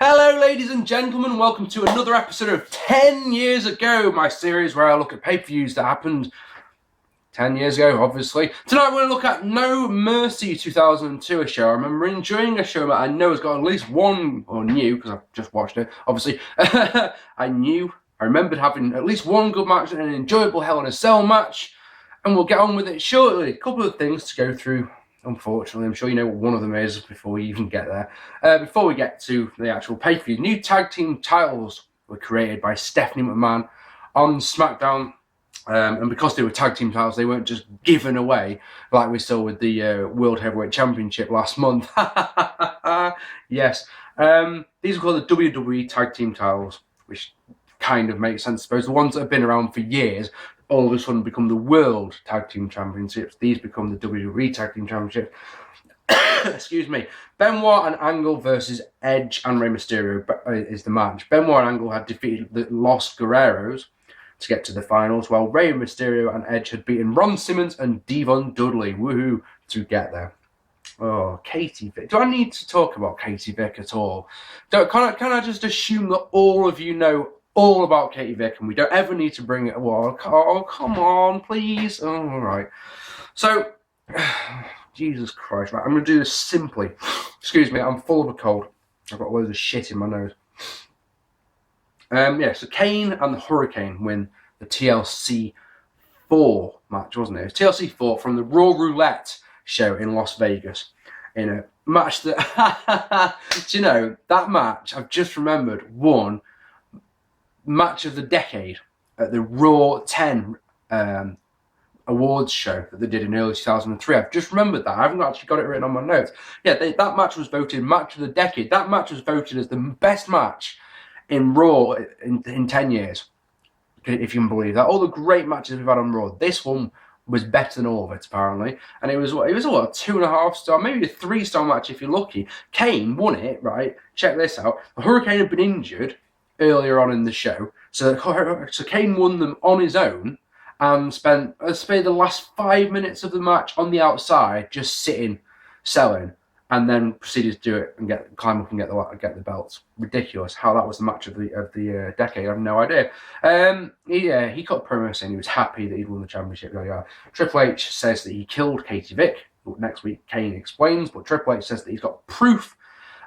Hello ladies and gentlemen, welcome to another episode of 10 Years Ago, my series where I look at pay-per-views that happened 10 years ago, obviously. Tonight we're going to look at No Mercy 2002, a show I remember enjoying, a show that I know has got at least one, or new, because I've just watched it, obviously. I remembered having at least one good match and an enjoyable Hell in a Cell match, and we'll get on with it shortly. A couple of things to go through. Unfortunately, I'm sure you know what one of them is before we even get there. Before we get to the actual pay-per-view, new tag team titles were created by Stephanie McMahon on SmackDown. And because they were tag team titles, they weren't just given away like we saw with the World Heavyweight Championship last month. Yes. These are called the WWE tag team titles, which kind of makes sense, I suppose. The ones that have been around for years all of a sudden become the World Tag Team Championships. These become the WWE Tag Team Championships. Excuse me. Benoit and Angle versus Edge and Rey Mysterio is the match. Benoit and Angle had defeated the Los Guerreros to get to the finals, while Rey Mysterio and Edge had beaten Ron Simmons and Devon Dudley, woohoo, to get there. Oh, Katie Vick. Do I need to talk about Katie Vick at all? Can I just assume that all of you know all about Katie Vick, and we don't ever need to bring it. Oh, come on, please. Oh, all right. So, Jesus Christ, right? I'm going to do this simply. Excuse me, I'm full of a cold. I've got loads of shit in my nose. So Kane and the Hurricane win the TLC 4 match, wasn't it? It was TLC 4 from the Raw Roulette show in Las Vegas. In a match that, do you know, that match, I've just remembered, won Match of the Decade at the Raw 10 awards show that they did in early 2003. I've just remembered that. I haven't actually got it written on my notes. Yeah, that match was voted Match of the Decade. That match was voted as the best match in Raw in 10 years, if you can believe that. All the great matches we've had on Raw, this one was better than all of it, apparently. And it was a 2.5 star, maybe a 3-star match if you're lucky. Kane won it, right? Check this out. The Hurricane had been injured earlier on in the show, so Kane won them on his own and spent the last 5 minutes of the match on the outside just sitting, selling, and then proceeded to do it and climb up and get the belts. Ridiculous how that was the match of the decade. I have no idea. He cut a promo saying he was happy that he'd won the championship. Triple H says that he killed Katie Vick. Next week Kane explains, but Triple H says that he's got proof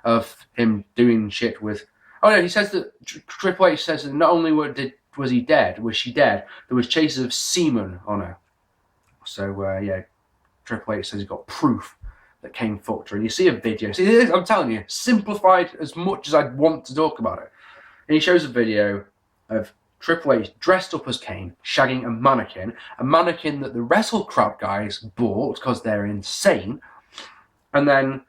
of him doing shit with. Oh no, he says that Triple H says that not only was she dead, there was traces of semen on her. So Triple H says he's got proof that Kane fucked her. And you see a video. See, I'm telling you, simplified as much as I'd want to talk about it. And he shows a video of Triple H dressed up as Kane, shagging a mannequin that the Wrestle Crap guys bought because they're insane. And then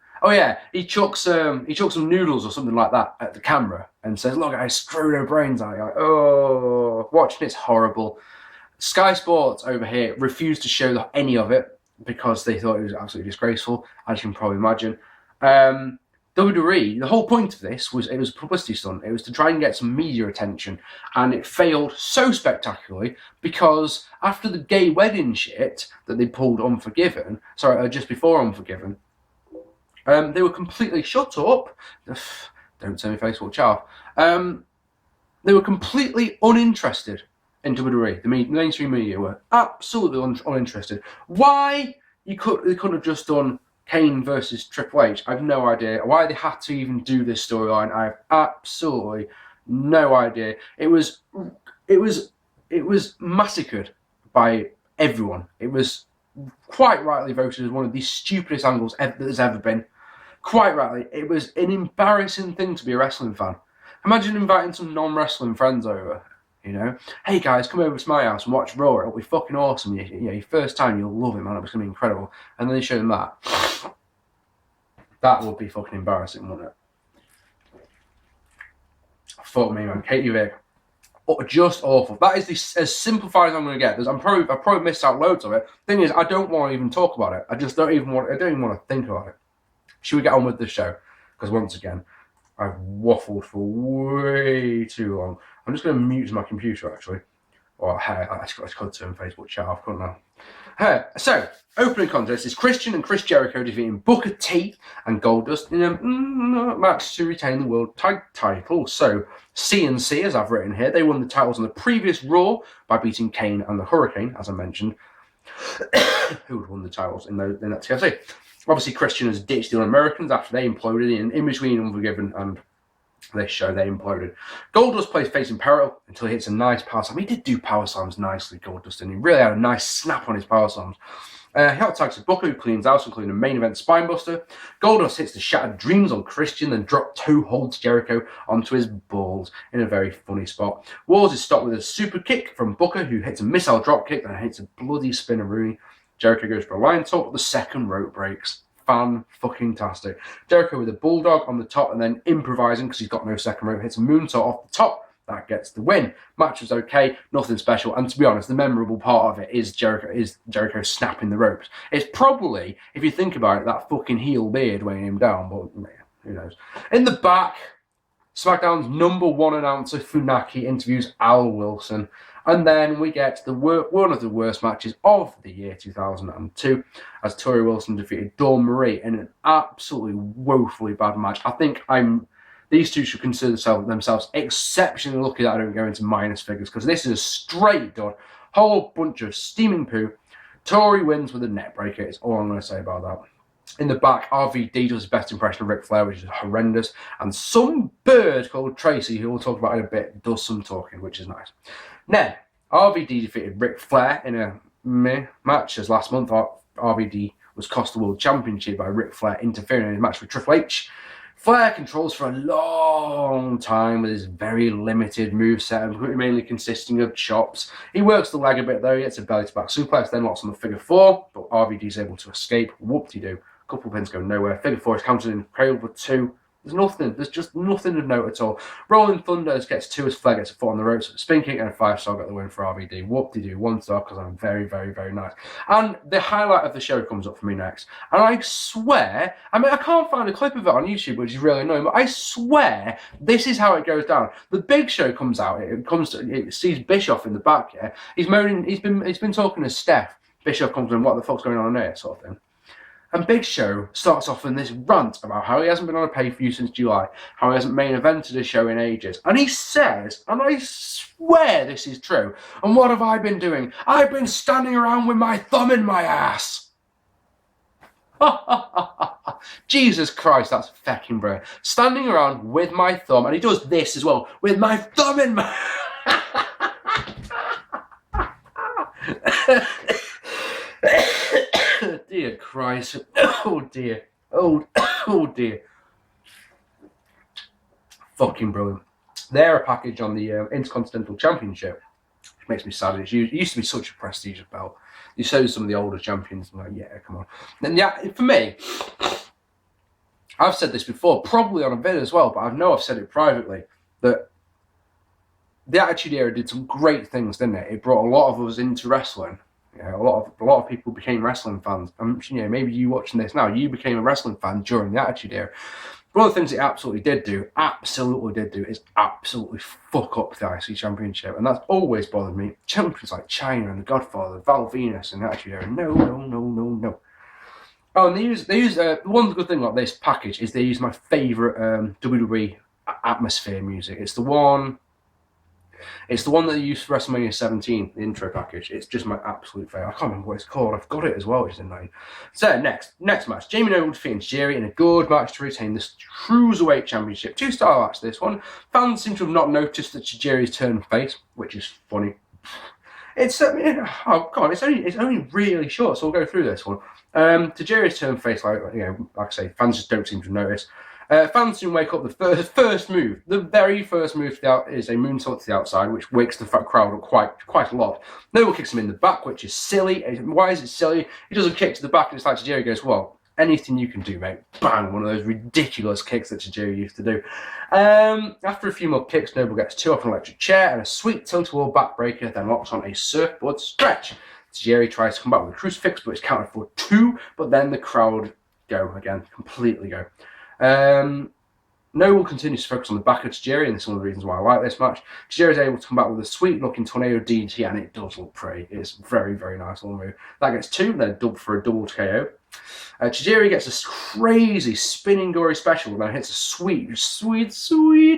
he chucks some noodles or something like that at the camera and says, "Look, I screwed her brains out." You're like, oh, watching it's horrible. Sky Sports over here refused to show any of it because they thought it was absolutely disgraceful, as you can probably imagine. WWE, the whole point of this was it was a publicity stunt. It was to try and get some media attention, and it failed so spectacularly because after the gay wedding shit that they pulled just before Unforgiven, they were completely shut up. Don't turn your Facebook chaff. They were completely uninterested in WWE. The mainstream media were absolutely uninterested. Why they couldn't have just done Kane versus Triple H? I have no idea. Why they had to even do this storyline, I have absolutely no idea. It was massacred by everyone. It was quite rightly voted as one of the stupidest angles that there's ever been. Quite rightly, it was an embarrassing thing to be a wrestling fan. Imagine inviting some non-wrestling friends over, Hey guys, come over to my house and watch Raw, it'll be fucking awesome. Your first time, you'll love it, man, it's going to be incredible. And then they show them that. That would be fucking embarrassing, wouldn't it? Fuck me, man. Katie Vick. Just awful. That is as simplified as I'm going to get. I've probably missed out loads of it. Thing is, I don't want to even talk about it. I don't even want to think about it. Should we get on with the show? Because once again, I've waffled for way too long. I'm just going to mute my computer, actually. Or hair, I could turn Facebook chat off, couldn't I? So, opening contest is Christian and Chris Jericho defeating Booker T and Goldust in a match to retain the world tag title. So, CNC, as I've written here, they won the titles on the previous Raw by beating Kane and the Hurricane, as I mentioned, who had won the titles in that TLC. Obviously, Christian has ditched the Americans after they imploded in between Unforgiven and this show, they imploded. Goldust plays facing peril until he hits a nice power slam. He did do power slams nicely, Goldust, and he really had a nice snap on his power slams. He attacks Booker, who cleans out, including a main event spinebuster. Goldust hits the Shattered Dreams on Christian, then drop toe holds Jericho onto his balls in a very funny spot. Wars is stopped with a super kick from Booker, who hits a missile drop kick, then hits a bloody spinneroonie. Jericho goes for a lion top, but the second rope breaks. Fan-fucking-tastic. Jericho with a bulldog on the top and then improvising because he's got no second rope, hits a moonsault off the top. That gets the win. Match was okay, nothing special, and to be honest, the memorable part of it is Jericho snapping the ropes. It's probably, if you think about it, that fucking heel beard weighing him down, but man, who knows. In the back, SmackDown's #1 announcer Funaki interviews Al Wilson. And then we get one of the worst matches of the year 2002 as Torrie Wilson defeated Dawn Marie in an absolutely woefully bad match. I think these two should consider themselves exceptionally lucky that I don't go into minus figures because this is a straight dud. Whole bunch of steaming poo. Torrie wins with a neck breaker. It's all I'm going to say about that. In the back, RVD does his best impression of Ric Flair, which is horrendous. And some bird called Tracy, who we'll talk about in a bit, does some talking, which is nice. Then, RVD defeated Ric Flair in a match, as last month RVD was cost the World Championship by Ric Flair interfering in his match with Triple H. Flair controls for a long time with his very limited moveset, mainly consisting of chops. He works the leg a bit though, he gets a belly-to-back suplex, then locks on the figure four, but RVD is able to escape. Whoop-de-doo. A couple of pins go nowhere. Figure four is counted in cradle for two. There's just nothing of note at all. Rolling Thunder gets two as Flair gets a foot on the ropes. Spin kick and a 5-star got the win for RVD. Whoop-de-doo, 1-star because I'm very, very, very nice. And the highlight of the show comes up for me next. And I swear, I can't find a clip of it on YouTube, which is really annoying, but I swear this is how it goes down. The Big Show comes out. It sees Bischoff in the back, yeah. He's moaning, he's been talking to Steph. Bischoff comes in, what the fuck's going on there, sort of thing. And Big Show starts off in this rant about how he hasn't been on a pay-per-view since July, how he hasn't main evented a show in ages. And he says, and I swear this is true, and what have I been doing? I've been standing around with my thumb in my ass. Jesus Christ, that's fucking brilliant. Standing around with my thumb, and he does this as well, with my thumb in my... Dear Christ. Oh dear. Oh dear. Fucking brilliant. They're a package on the Intercontinental Championship, which makes me sad. It used to be such a prestigious belt. You show some of the older champions, and like, yeah, come on. And yeah, for me, I've said this before, probably on a vid as well, but I know I've said it privately, that the Attitude Era did some great things, didn't it? It brought a lot of us into wrestling. Yeah, a lot of people became wrestling fans. Maybe you watching this now, you became a wrestling fan during the Attitude Era. One of the things it absolutely did do is absolutely fuck up the IC Championship, and that's always bothered me. Champions like China and the Godfather, Val Venus, and the Attitude Era. No. Oh, and they use one good thing about this package is they use my favourite WWE atmosphere music. It's the one that they used for WrestleMania 17, the intro package. It's just my absolute favourite. I can't remember what it's called. I've got it as well, which is annoying. So, next match. Jamie Noble defeating Tajiri in a good match to retain the Cruiserweight Championship. 2-star match, this one. Fans seem to have not noticed that Tajiri's turned face, which is funny. It's only really short, so we'll go through this one. Tajiri's turned face, like I say, fans just don't seem to notice. Fans soon wake up. The first move, the very first move is a moonsault to the outside, which wakes the crowd up quite a lot. Noble kicks him in the back, which is silly. Why is it silly? He doesn't kick to the back, and it's like Tajiri goes, well, anything you can do, mate. Bang, one of those ridiculous kicks that Tajiri used to do. After a few more kicks, Noble gets 2 off an electric chair and a sweet tilt-a-wall backbreaker, then locks on a surfboard stretch. Tajiri tries to come back with a crucifix, but it's counted for 2, but then the crowd completely go. Noble continues to focus on the back of Tajiri, and this is one of the reasons why I like this match. Tajiri is able to come back with a sweet-looking tornado DDT, and it does look pretty. It's very, very nice little move. That gets 2, then dubbed for a double KO. Tajiri gets a crazy spinning gory special, and then hits a sweet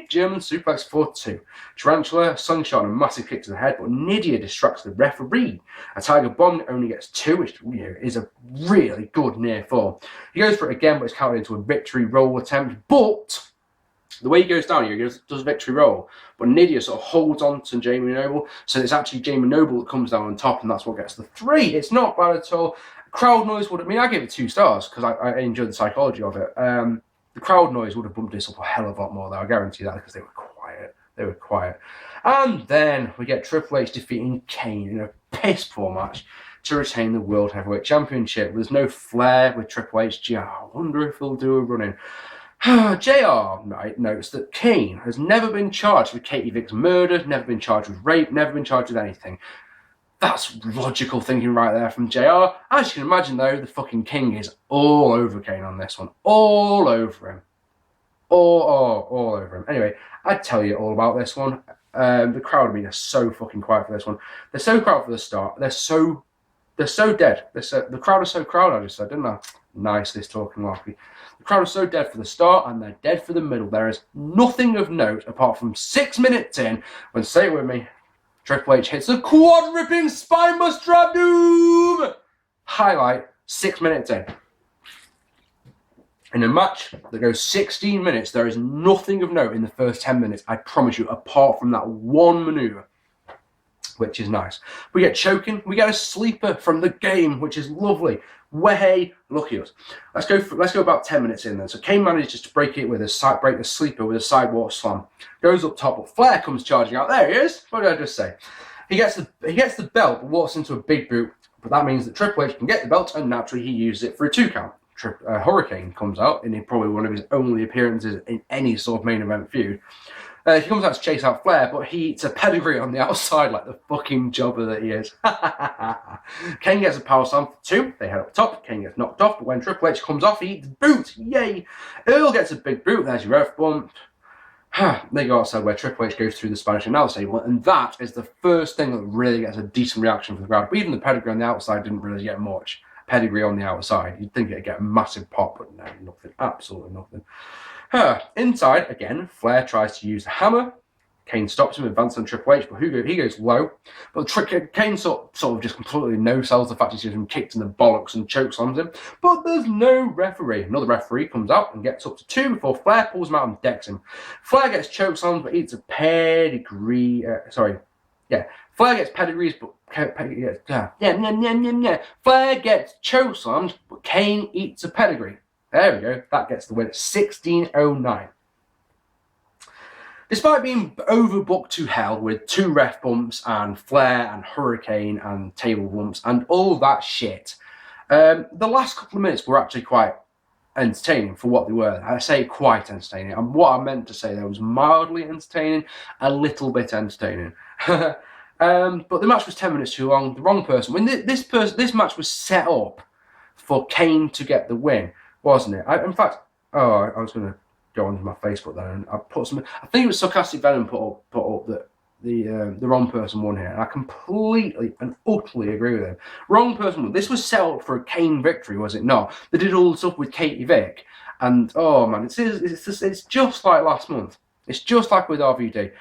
German suplex for 2. Tarantula, sunshot, and a massive kick to the head, but Nydia distracts the referee. A Tiger Bomb only gets 2, which is a really good near fall. He goes for it again, but it's counted into a victory roll attempt, but the way he goes down, he does a victory roll, but Nydia sort of holds on to Jamie Noble, so it's actually Jamie Noble that comes down on top, and that's what gets the 3. It's not bad at all. Crowd noise would, I gave it 2 stars because I enjoyed the psychology of it. The crowd noise would have bumped this up a hell of a lot more, though. I guarantee that, because they were quiet. They were quiet. And then we get Triple H defeating Kane in a piss poor match to retain the World Heavyweight Championship. There's no flair with Triple H. Gee, I wonder if he'll do a run-in. JR notes that Kane has never been charged with Katie Vick's murder, never been charged with rape, never been charged with anything. That's logical thinking right there from JR. As you can imagine, though, the fucking king is all over Kane on this one. All over him. All over him. Anyway, I'd tell you all about this one. The crowd, are so fucking quiet for this one. They're so quiet for the start. They're so dead. The crowd is so crowd, I just said, didn't I? Nice, this talking waffy. The crowd is so dead for the start, and they're dead for the middle. There is nothing of note apart from 6 minutes in, when, say it with me, Triple H hits a quad-ripping spinebuster of doom! Highlight, 6 minutes in. In a match that goes 16 minutes, there is nothing of note in the first 10 minutes, I promise you, apart from that one manoeuvre, which is nice. We get choking, we get a sleeper from the game, which is lovely. Way, lucky us. Let's go about 10 minutes in then. So Kane manages to break the sleeper with a sidewalk slam. Goes up top, but Flair comes charging out. There he is. What did I just say? He gets the belt, but walks into a big boot. But that means that Triple H can get the belt, and naturally he uses it for a 2 count. Hurricane comes out in probably one of his only appearances in any sort of main event feud. He comes out to chase out Flair, but he eats a pedigree on the outside like the fucking jobber that he is. Kane gets a power slam for 2. They head up top. Kane gets knocked off, but when Triple H comes off, he eats boot. Yay! Earl gets a big boot. There's your ref bump. They go outside where Triple H goes through the Spanish announce table, and that is the first thing that really gets a decent reaction from the crowd. But even the pedigree on the outside didn't really get much. Pedigree on the outside, you'd think it'd get a massive pop, but no, nothing. Absolutely nothing. Inside, again, Flair tries to use the hammer. Kane stops him, advances on Triple H, but he goes low. But Kane sort of just completely no-sells the fact he's been kicked in the bollocks and chokeslams him. But there's no referee. Another referee comes out and gets up to 2 before Flair pulls him out and decks him. Flair gets chokeslammed, but eats a pedigree. Flair gets pedigrees, but Flair gets chokeslammed, but Kane eats a pedigree. There we go. That gets the win. 16:09. Despite being overbooked to hell with 2 ref bumps and Flair and Hurricane and table bumps and all that shit, the last couple of minutes were actually quite entertaining for what they were. I say quite entertaining, and what I meant to say there was mildly entertaining, a little bit entertaining. But the match was 10 minutes too long. The wrong person. When this match was set up for Kane to get the win, wasn't it? I was going to go onto my Facebook then, and I put some. I think it was Sarcastic Venom put up that the wrong person won here, and I completely and utterly agree with him. Wrong person won. This was set up for a Kane victory, was it not? They did all the stuff with Katie Vick, and oh man, it's just like last month. It's just like with RVD.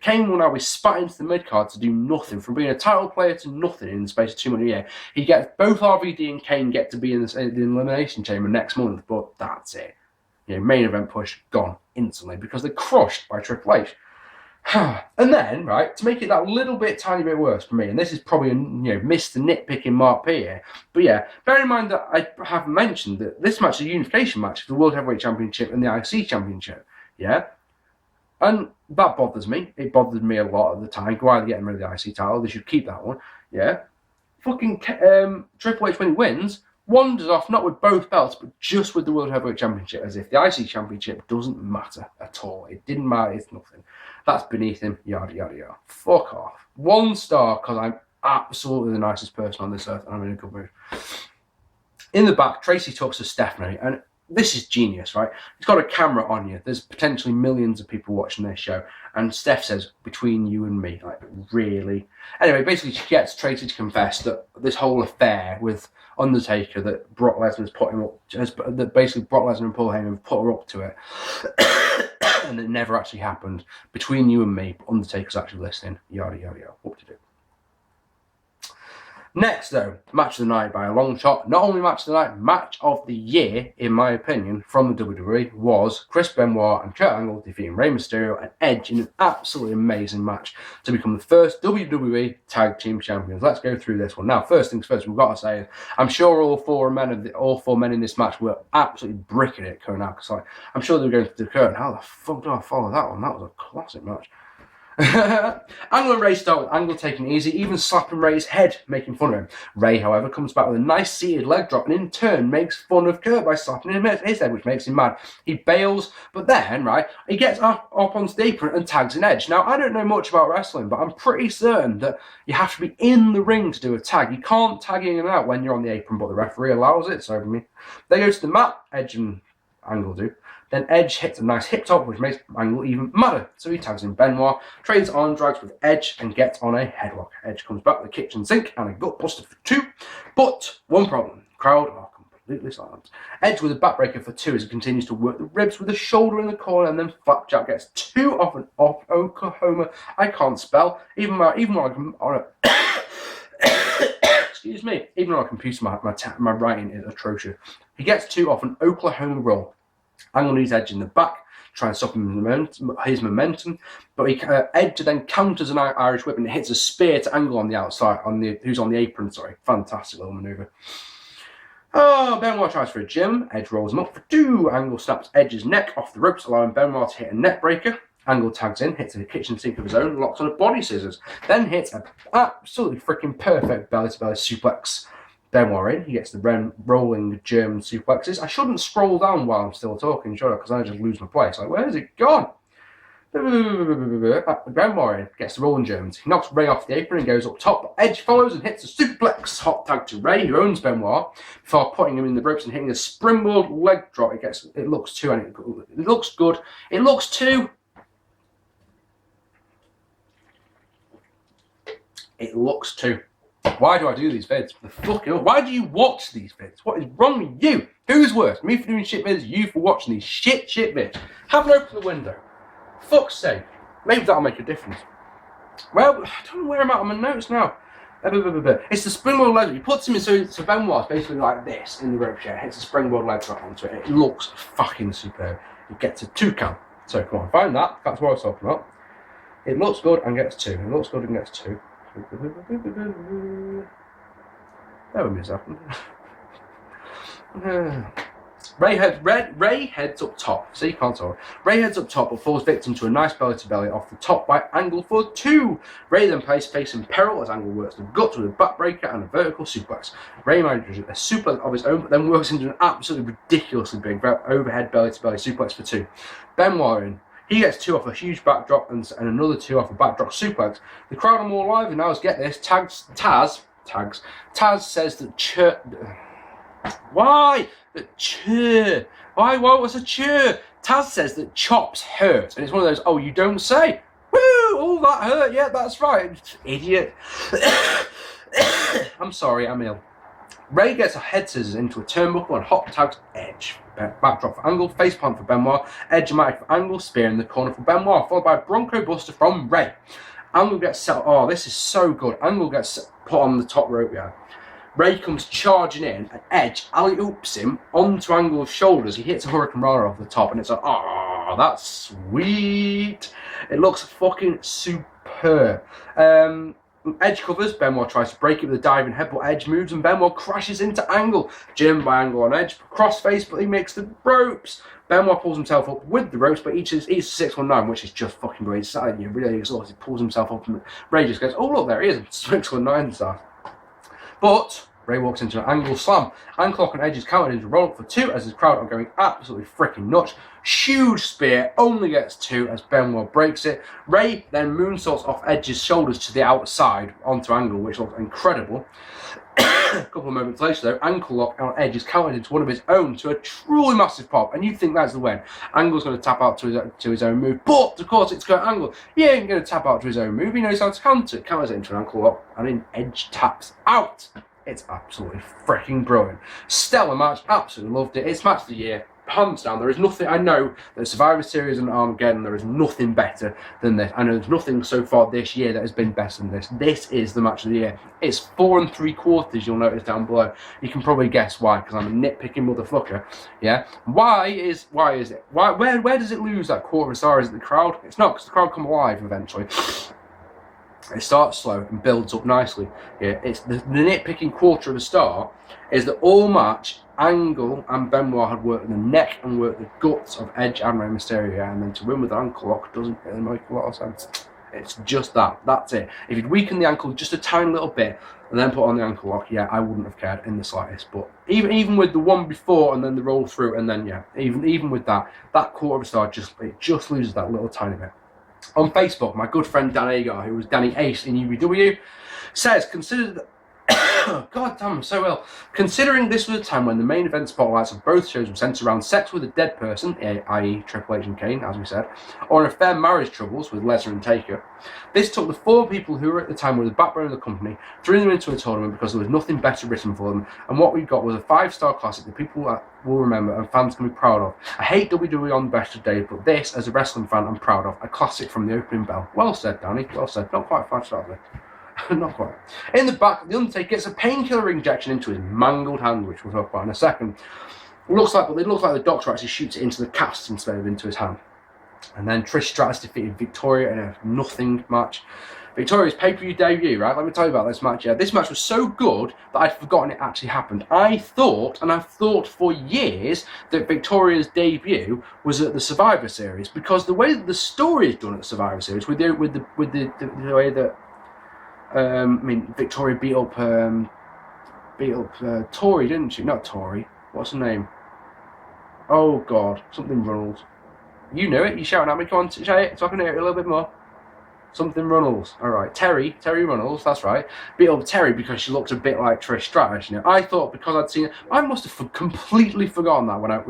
Kane will now be spat into the mid-card to do nothing, from being a title player to nothing in the space of 2 months a year. He gets both RVD and Kane get to be in the Elimination Chamber next month, but that's it. Main event push gone instantly because they're crushed by Triple H. And then, right, to make it that little bit, tiny bit worse for me, and this is probably Mr. Nitpicking Mark P here, but yeah, bear in mind that I have mentioned that this match is a unification match for the World Heavyweight Championship and the IC Championship. Yeah. And that bothers me. It bothered me a lot at the time. Why are they getting rid of the IC title? They should keep that one. Yeah. Fucking Triple H, when he wins, wanders off, not with both belts, but just with the World Heavyweight Championship, as if the IC Championship doesn't matter at all. It didn't matter. It's nothing. That's beneath him. Yada, yada, yada. Fuck off. 1 star, because I'm absolutely the nicest person on this earth, and I'm in a good mood. In the back, Tracy talks to Stephanie, and this is genius, right? He's got a camera on you. There's potentially millions of people watching this show. And Steph says, between you and me, like, really? Anyway, basically she gets Tracy to confess that this whole affair with Undertaker that Brock Lesnar's put him up, that basically Brock Lesnar and Paul Heyman have put her up to it. And it never actually happened. Between you and me, Undertaker's actually listening. Yada, yada, yada. What to do? Next, though, match of the night by a long shot. Not only match of the night, match of the year, in my opinion, from the WWE was Chris Benoit and Kurt Angle defeating Rey Mysterio and Edge in an absolutely amazing match to become the first WWE Tag Team Champions. Let's go through this one. Now, first things first, we've got to say, I'm sure all four men in this match were absolutely bricking it coming out. Because like, I'm sure they were going to the curtain. How the fuck do I follow that one? That was a classic match. Angle and Ray start with Angle taking it easy, even slapping Ray's head, making fun of him. Ray, however, comes back with a nice seated leg drop and in turn makes fun of Kurt by slapping him his head, which makes him mad. He bails, but then, right, he gets up onto the apron and tags an Edge. Now, I don't know much about wrestling, but I'm pretty certain that you have to be in the ring to do a tag. You can't tag in and out when you're on the apron, but the referee allows it, so they go to the mat, Edge and Angle do. Then Edge hits a nice hip top, which makes Angle even madder. So he tags in Benoit, trades arm drags with Edge, and gets on a headlock. Edge comes back with the kitchen sink and a gut buster for 2. But one problem. The crowd are completely silent. Edge with a backbreaker for 2 as he continues to work the ribs with a shoulder in the corner, and then Flapjack gets 2 off an off Oklahoma. I can't spell. Even when I'm on a excuse me. Even on a computer, my writing is atrocious. He gets 2 off an Oklahoma roll. Angle needs Edge in the back, try and stop his momentum, but Edge then counters an Irish whip and hits a spear to Angle on the outside, who's on the apron. Sorry, fantastic little maneuver. Oh, Benoit tries for a Jim. Edge rolls him up for 2. Angle snaps Edge's neck off the ropes, allowing Benoit to hit a neck breaker. Angle tags in, hits a kitchen sink of his own, locks on a body scissors, then hits an absolutely freaking perfect belly-to-belly suplex. Benoit in, he gets the rolling German suplexes. I shouldn't scroll down while I'm still talking, should I? Because I just lose my place. Like, where has it gone? Benoit in, gets the rolling Germans. He knocks Ray off the apron and goes up top. Edge follows and hits a suplex hot tag to Ray, who owns Benoit, before putting him in the ropes and hitting a springboard leg drop. It looks 2, and it looks good. It looks 2. It looks 2. Why do I do these vids? Why do you watch these vids? What is wrong with you? Who's worse? Me for doing shit vids, you for watching these shit vids? Have an open the window. Fuck's sake. Maybe that'll make a difference. Well, I don't know where I'm at on my notes now. It's the springboard leg. He puts him in, so Benoit's basically like this in the rope chair. Hits a springboard leg drop onto it. It looks fucking superb. He gets a 2 count. So come on, find that. That's what I was talking about. It looks good and gets 2. It looks good and gets 2. That would be something. Ray heads up top. See, you can't tell. Ray heads up top but falls victim to a nice belly-to-belly off the top by Angle for 2. Ray then plays face in peril as Angle works the guts with a backbreaker and a vertical suplex. Ray manages a suplex of his own, but then works into an absolutely ridiculously big overhead belly-to-belly suplex for 2. Benoit in. He gets 2 off a huge backdrop and another 2 off a backdrop suplex. The crowd are more lively now. Get this. Taz says that why? Why? What was a cheer? Taz says that chops hurt. And it's one of those, oh, you don't say. Woo! Oh, that hurt. Yeah, that's right. Idiot. I'm sorry, I'm ill. Ray gets a head scissors into a turnbuckle and hot tags Edge. Backdrop for Angle, face plant for Benoit, Edge-matic for Angle, spear in the corner for Benoit, followed by Bronco Buster from Ray. Angle gets set. Oh, this is so good. Angle gets put on the top rope, yeah. Ray comes charging in, and Edge alley-oops him onto Angle's shoulders. He hits a Hurricane Rana off the top, and it's like, oh, that's sweet. It looks fucking superb. Edge covers, Benoit tries to break it with a diving head, but Edge moves and Benoit crashes into Angle. German by Angle on Edge, crossface, but he makes the ropes. Benoit pulls himself up with the ropes, but each is 619, which is just fucking great. He's really exhausted. He pulls himself up and Ray just goes, oh look, there he is, 619 stuff. But Ray walks into an Angle slam. Anklock and Edge is counted into roll up for 2 as his crowd are going absolutely freaking nuts. Huge spear, only gets 2 as Benoit breaks it. Ray then moonsaults off Edge's shoulders to the outside onto Angle, which looks incredible. A couple of moments later, though, ankle lock on Edge is counted into one of his own to a truly massive pop, and you think that's the win. Angle's going to tap out to his own move, but of course it's Kurt Angle. He ain't going to tap out to his own move. He knows how to counter it. Counters it into an ankle lock, and then Edge taps out. It's absolutely freaking brilliant. Stellar match. Absolutely loved it. It's match of the year. Hands down, there is nothing. I know that Survivor Series and Armageddon, there is nothing better than this. I know there's nothing so far this year that has been better than this. This is the match of the year. It's 4 3/4. You'll notice down below. You can probably guess why, because I'm a nitpicking motherfucker. Yeah. Why is it? Where does it lose that quarter of a star? Is it the crowd? It's not, because the crowd come alive eventually. It starts slow and builds up nicely. Yeah, it's the nitpicking quarter of a star is that all match Angle and Benoit had worked the neck and worked the guts of Edge and Rey Mysterio, and then to win with an ankle lock doesn't really make a lot of sense. It's just that. That's it. If you'd weaken the ankle just a tiny little bit and then put on the ankle lock, yeah, I wouldn't have cared in the slightest. But even with the one before and then the roll through, and then yeah, even with that quarter of a star just loses that little tiny bit. On Facebook, my good friend Dan Agar, who was Danny Ace in UBW, says, God damn, I'm so ill. Considering this was a time when the main event spotlights of both shows were centered around sex with a dead person, i.e. Triple H and Kane, as we said, or an affair marriage troubles with Lesnar and Taker, this took the 4 people who were at the time were the backbone of the company, threw them into a tournament because there was nothing better written for them, and what we got was a 5-star classic that people will remember and fans can be proud of. I hate WWE on the best of days, but this, as a wrestling fan, I'm proud of. A classic from the opening bell. Well said, Danny. Well said. Not quite 5 stars there. Not quite. In the back, the Undertaker gets a painkiller injection into his mangled hand, which we'll talk about in a second. It looks like the doctor actually shoots it into the cast instead of into his hand. And then Trish Stratus defeated Victoria in a nothing match. Victoria's pay-per-view debut, right? Let me tell you about this match. Yeah, this match was so good that I'd forgotten it actually happened. I've thought for years, that Victoria's debut was at the Survivor Series, because the way that the story is done at the Survivor Series, with the way that Victoria beat up Torrie, didn't she? Not Torrie. What's her name? Oh God, something Runnels. You know it. You shouting at me. Come on, say it so I can hear it a little bit more. Something Runnels. All right, Terry Runnels. That's right. Beat up Terry because she looked a bit like Trish Stratus. You know, I thought because I'd seen it, I must have completely forgotten that when I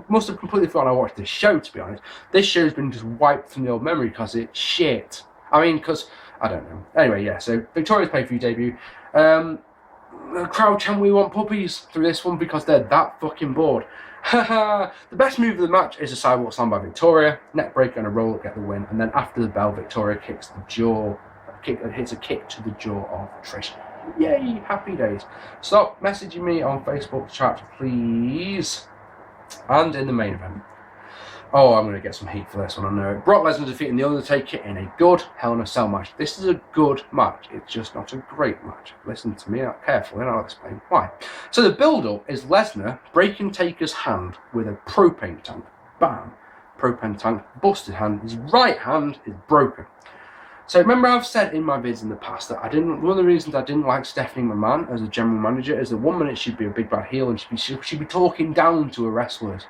must have completely forgotten I watched this show. To be honest, this show's been just wiped from the old memory because it's shit. I mean, because I don't know. Anyway, yeah. So Victoria's pay-per-view debut. The crowd chant "We want puppies" through this one because they're that fucking bored. The best move of the match is a sidewalk slam by Victoria, neck breaker and a roll up get the win, and then after the bell, Victoria hits a kick to the jaw of Trish. Yay, happy days. Stop messaging me on Facebook chat, please. And in the main event. Oh, I'm going to get some heat for this one, I know it. Brock Lesnar defeating The Undertaker in a good Hell in a Cell match. This is a good match. It's just not a great match. Listen to me carefully and I'll explain why. So the build-up is Lesnar breaking Taker's hand with a propane tank. Bam. Propane tank, busted hand. His right hand is broken. So remember I've said in my vids in the past that one of the reasons I didn't like Stephanie McMahon as a general manager is that 1 minute she'd be a big bad heel and she'd be talking down to her wrestlers.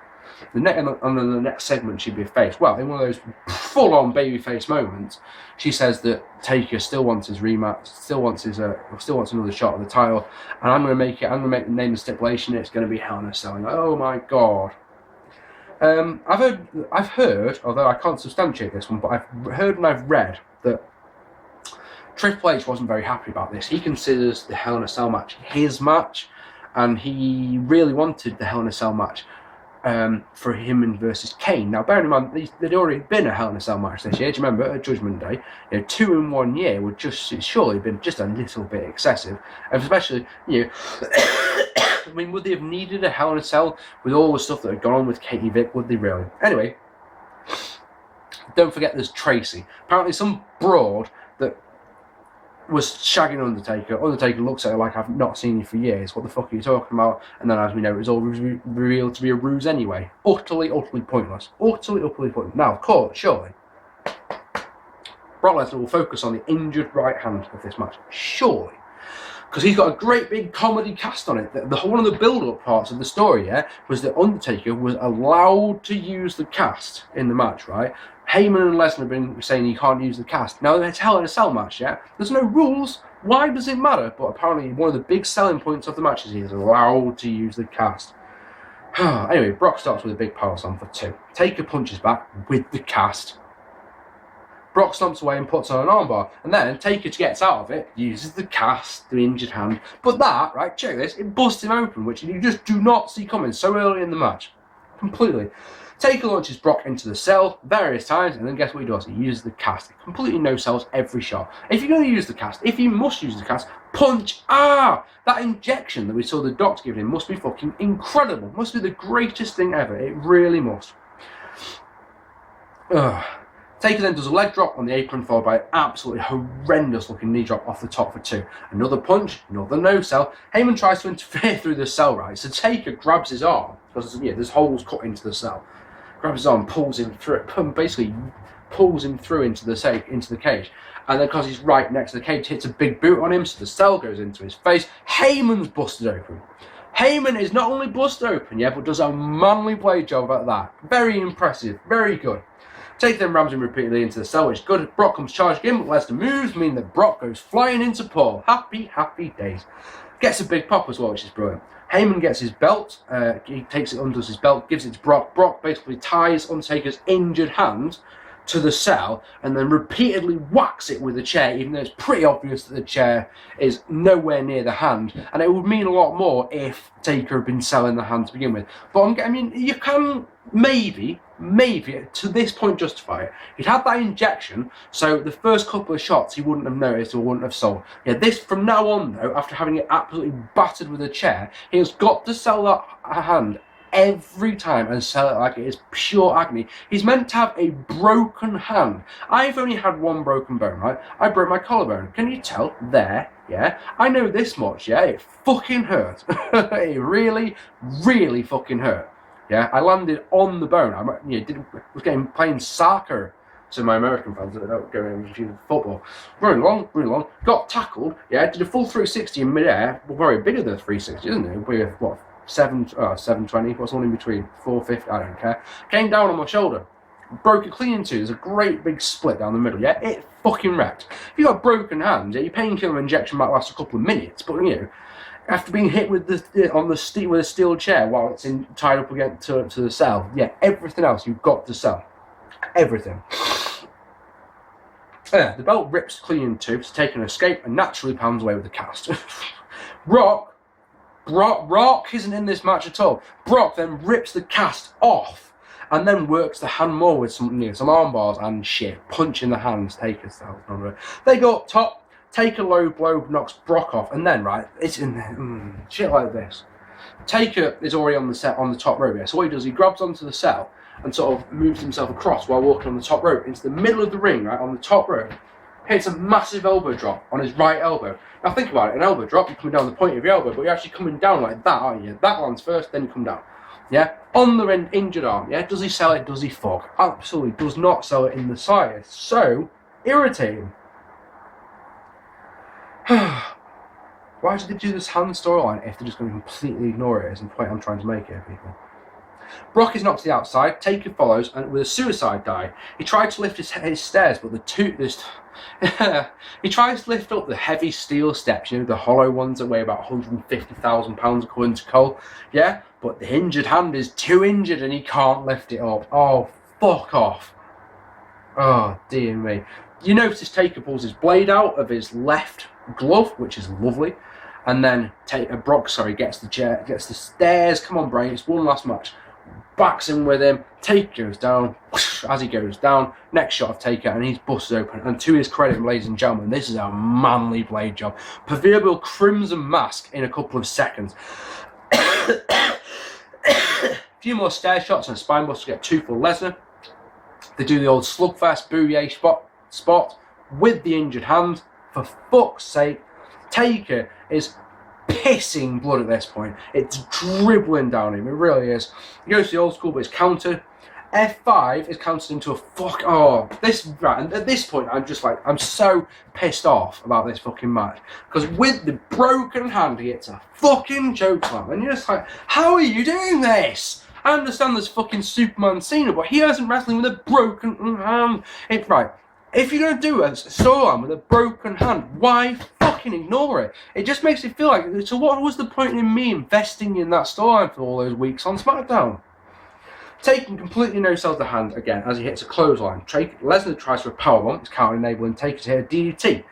And then the next segment she'd be a face. Well, in one of those full-on babyface moments, she says that Taker still wants his rematch, still wants another shot at the title, and I'm going to make the name of the stipulation. It's going to be Hell in a Cell. Oh my God. I've heard, although I can't substantiate this one, but I've heard and I've read that Triple H wasn't very happy about this. He considers the Hell in a Cell match his match, and he really wanted the Hell in a Cell match for him versus Kane. Now, bearing in mind, there'd already been a Hell in a Cell match this year. Do you remember at Judgment Day? 2 in 1 year would surely been just a little bit excessive, and especially I mean, would they have needed a Hell in a Cell with all the stuff that had gone on with Katie Vick? Would they really? Anyway, don't forget there's Tracy. Apparently, some broad that was shagging Undertaker. Undertaker looks at her like, I've not seen you for years. What the fuck are you talking about? And then, as we know, it was all revealed to be a ruse anyway. Utterly pointless. Utterly pointless. Now, of course, surely, Brock Lesnar will focus on the injured right hand of this match. Surely. Because he's got a great big comedy cast on it. One of the build-up parts of the story, yeah, was that Undertaker was allowed to use the cast in the match, right? Heyman and Lesnar have been saying you can't use the cast. Now, it's Hell in a Cell match, yeah? There's no rules. Why does it matter? But apparently one of the big selling points of the match is he's allowed to use the cast. Anyway, Brock starts with a big power slam for 2. Taker punches back with the cast. Brock stomps away and puts on an armbar, and then Taker gets out of it, uses the cast, the injured hand. But that, right, check this, it busts him open, which you just do not see coming so early in the match. Completely. Taker launches Brock into the cell various times, and then guess what he does? He uses the cast. He completely no-sells every shot. If you're going to use the cast, if you must use the cast, punch! That injection that we saw the doctor giving him must be fucking incredible. Must be the greatest thing ever. It really must. Taker then does a leg drop on the apron, followed by an absolutely horrendous looking knee drop off the top for 2. Another punch, another no-sell. Heyman tries to interfere through the cell, right? So Taker grabs his arm, because there's holes cut into the cell. Grabs his arm, pulls him through, basically pulls him through into the cage. And then because he's right next to the cage, hits a big boot on him, so the cell goes into his face. Heyman's busted open. Heyman is not only busted open, but does a manly blade job at that. Very impressive, very good. Taker then rams him repeatedly into the cell, which is good. Brock comes charging in, but Lesnar moves, meaning that Brock goes flying into Paul. Happy, happy days. Gets a big pop as well, which is brilliant. Heyman gets his belt, he takes it, undoes his belt, gives it to Brock. Brock basically ties Undertaker's injured hand to the cell and then repeatedly whacks it with a chair, even though it's pretty obvious that the chair is nowhere near the hand. And it would mean a lot more if Taker had been selling the hand to begin with. But I mean, you can maybe to this point justify it. He'd had that injection, so the first couple of shots he wouldn't have noticed or wouldn't have sold. This from now on though, after having it absolutely battered with a chair, he has got to sell that hand every time and sell it like it is pure agony. He's meant to have a broken hand. I've only had one broken bone, right? I broke my collarbone. Can you tell? There, yeah. I know this much, yeah. It fucking hurt. It really, really fucking hurt. Yeah, I landed on the bone. I was playing soccer. So my American fans that don't go into football. Running along, got tackled. Yeah, did a full 360 in midair. Well, very bigger than 360, isn't it? We're what 720. What's one in between? 450. I don't care. Came down on my shoulder. Broke it clean in 2. There's a great big split down the middle. Yeah, it fucking wrecked. If you got broken hands, your painkiller injection might last a couple of minutes, but after being hit with with a steel chair while it's tied up against to the cell, everything else you've got to sell, everything. The belt rips clean in 2, so Taker an escape and naturally pounds away with the cast. Brock isn't in this match at all. Brock then rips the cast off and then works the hand more with some arm bars and shit, punching the hands. Taker style. They go up top. Taker low blow knocks Brock off, and then it's in shit like this. Taker is already on the top rope. So what he does, he grabs onto the cell and sort of moves himself across while walking on the top rope into the middle of the ring, right on the top rope. Hits a massive elbow drop on his right elbow. Now think about it, an elbow drop, you're coming down the point of your elbow, but you're actually coming down like that, aren't you? That lands first, then you come down. Yeah, on the injured arm. Yeah, does he sell it? Does he fuck? Absolutely does not sell it in the slightest. So irritating. Why did they do this hand storyline if they're just going to completely ignore it as the point I'm trying to make here, people? Brock is knocked to the outside. Taker follows and with a suicide dive. He tried to lift his stairs, but he tries to lift up the heavy steel steps, the hollow ones that weigh about 150,000 pounds according to Cole. Yeah, but the injured hand is too injured and he can't lift it up. Oh, fuck off. Oh, dear me. You notice Taker pulls his blade out of his left glove, which is lovely, and then Brock gets the stairs. Come on, Bray, it's one last match. Backs him with him. Taker goes down. As he goes down, next shot of Taker, and he's busted open. And to his credit, ladies and gentlemen, this is a manly blade job. Proverbial crimson mask in a couple of seconds. A few more stair shots and a spine buster to get 2 for Lesnar. They do the old slugfest bouye spot with the injured hand. For fuck's sake, Taker is pissing blood at this point. It's dribbling down him. It really is. He goes to the old school, but it's countered. F5 is countered into a fuck. Oh, and at this point, I'm so pissed off about this fucking match because with the broken hand, he hits a fucking choke slam, and you're just like, how are you doing this? I understand there's fucking Superman Cena, but he isn't wrestling with a broken hand. If you're going to do a storyline with a broken hand, why fucking fucking ignore it. It just makes it feel like, so what was the point in me investing in that storyline for all those weeks on SmackDown? Taking completely no sells the hand again as he hits a clothesline. Lesnar tries for a powerbomb, it's counter enabling Taker to hit a DDT.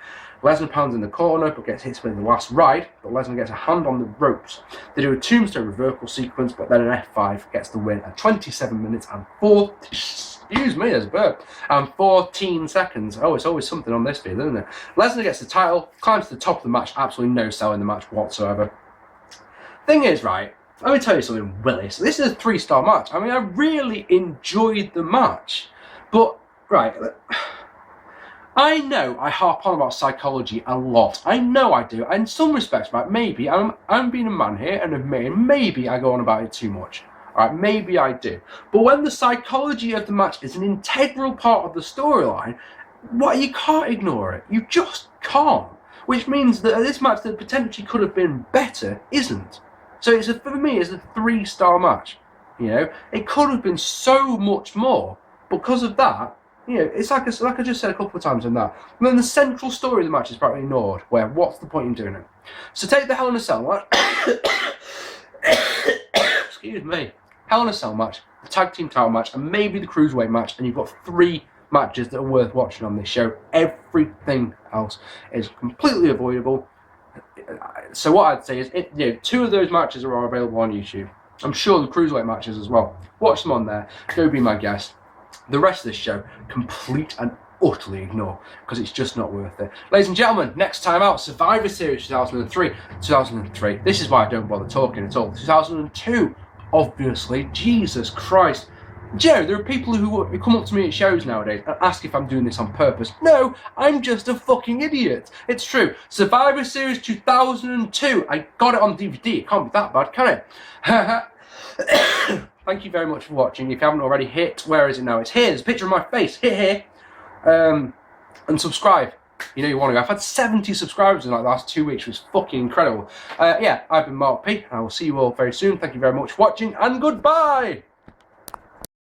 Lesnar pounds in the corner but gets hit with the last ride, but Lesnar gets a hand on the ropes. They do a tombstone reversal sequence, but then an F5 gets the win at 27 minutes and 14 seconds. Oh, it's always something on this field, isn't it? Lesnar gets the title, climbs to the top of the match, absolutely no sell in the match whatsoever. Thing is, right, let me tell you something, Willis. This is a 3-star match. I mean, I really enjoyed the match. But, right, I know I harp on about psychology a lot. I know I do. In some respects, right, maybe, I'm being a man here and admitting, maybe I go on about it too much. Alright, maybe I do. But when the psychology of the match is an integral part of the storyline, you can't ignore it. You just can't. Which means that this match that potentially could have been better isn't. So for me, it's a 3-star match. You know, it could have been so much more. Because of that, you know, it's like I just said a couple of times in that. And then the central story of the match is practically ignored. Where what's the point in doing it? So take the Hell in a Cell match. Excuse me. Hell in a Cell match, the tag team title match, and maybe the cruiserweight match, and you've got 3 matches that are worth watching on this show. Everything else is completely avoidable. So what I'd say is, 2 of those matches are available on YouTube. I'm sure the cruiserweight matches as well. Watch them on there. Go be my guest. The rest of this show, complete and utterly ignore, because it's just not worth it. Ladies and gentlemen, next time out, Survivor Series 2003. This is why I don't bother talking at all. 2002, obviously. Jesus Christ. Joe, there are people who come up to me at shows nowadays and ask if I'm doing this on purpose. No, I'm just a fucking idiot. It's true. Survivor Series 2002. I got it on DVD. It can't be that bad, can it? Thank you very much for watching. If you haven't already, where is it now? It's here. There's a picture of my face. Hit here. And subscribe. You know you want to go. I've had 70 subscribers in like the last 2 weeks, which is fucking incredible. Yeah, I've been Mark P, and I will see you all very soon. Thank you very much for watching, and goodbye!